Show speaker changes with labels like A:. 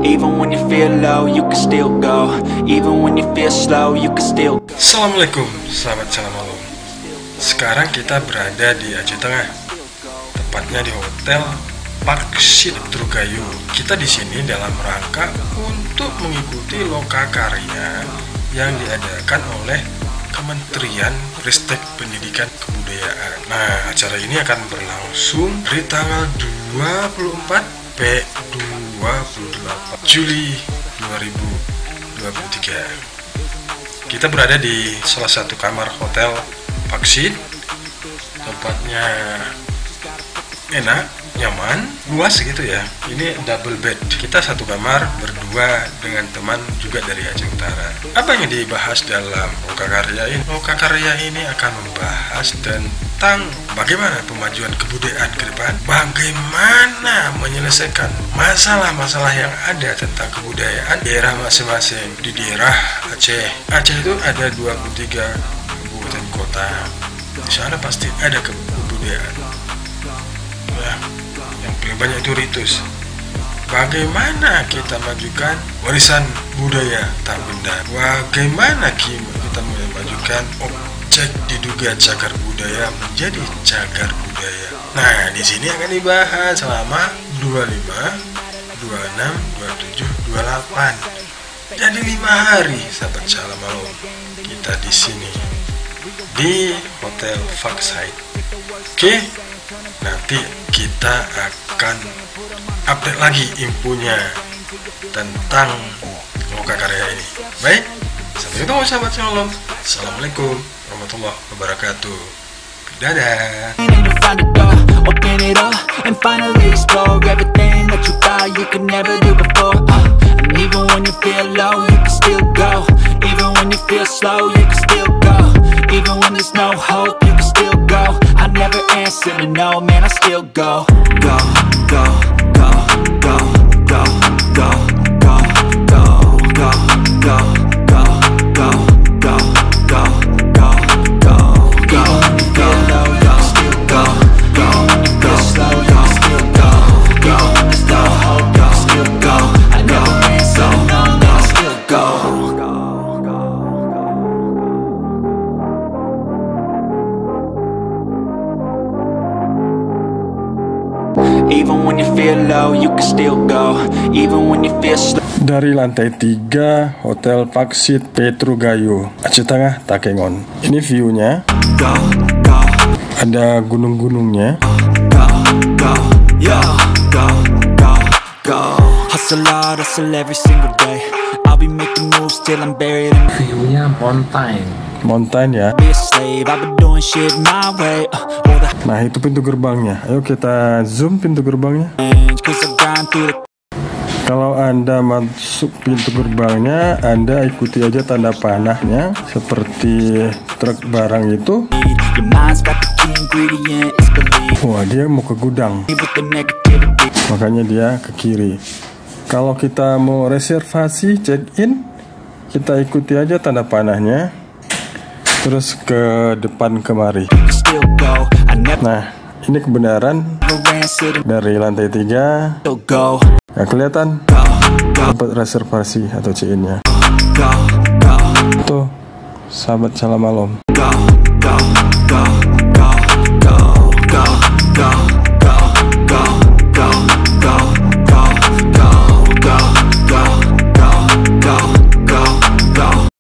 A: Even when you feel low, you can still go. Even when you feel slow, you can still go.
B: Assalamualaikum, sahabat salam malam. Sekarang kita berada di Aceh Tengah, tepatnya di Hotel Paksit Petrugayu. Kita di sini dalam rangka untuk mengikuti lokakarya yang diadakan oleh Kementerian Ristek Pendidikan Kebudayaan. Nah, acara ini akan berlangsung dari tanggal 24 28 Juli 2023. Kita berada di salah satu kamar Hotel Paksit. Tempatnya enak, nyaman, luas gitu ya. Ini double bed. Kita satu kamar berdua dengan teman juga dari Aceh Utara. Apa yang dibahas dalam lokakarya ini? Lokakarya ini akan membahas tentang bagaimana pemajuan kebudayaan ke depan, bagaimana menyelesaikan masalah-masalah yang ada tentang kebudayaan daerah masing-masing. Di daerah Aceh itu ada 23 kabupaten kota. Di sana pasti ada kebudayaan. Ya, yang paling banyak itu ritus. Bagaimana kita majukan warisan budaya tak benda? Bagaimana kita memajukan objek diduga cagar budaya menjadi cagar budaya? Nah, di sini akan dibahas selama 25, 26, 27, 28. Jadi 5 hari, sahabat salam malam. Kita di sini di Hotel Paksit. Oke, nanti kita akan update lagi infonya tentang lokakarya ini. Baik, sampai ketemu sahabat salam. Assalamualaikum warahmatullahi wabarakatuh. Dadah. Open it up and finally explore everything that you thought you could never do before. And even when you feel low, you can still go. Even when you feel slow, you can still go. Even when there's no hope, you can still go. I never answer to no, man, I still go. Go, go, go, go, go, go, go, go, go, go, go, go, go, go, go, go, go, go, low, you can still go. Go, go, slow, you can still go. Go, there's no hope, you can still go. I never answer to no, man, I still go. Even when you feel low, you can still go. Even when you feel slow. Dari lantai 3 Hotel Paksit Petrugayu, Aceh Tengah, Takengon. Ini view-nya. Ada gunung-gunungnya. Hustle hard, hustle every single day. I'll be making moves till I'm buried in.
C: View-nya mountain
B: Ya. Nah, itu pintu gerbangnya. Ayo kita zoom pintu gerbangnya. Kalau Anda masuk pintu gerbangnya, Anda ikuti aja tanda panahnya seperti truk barang itu. Wah, dia mau ke gudang, makanya dia ke kiri. Kalau kita mau reservasi check-in, kita ikuti aja tanda panahnya, terus ke depan kemari. Nah, ini kebenaran dari lantai 3. Nggak kelihatan tempat reservasi atau check-in-nya. Tuh, sahabat salam malam.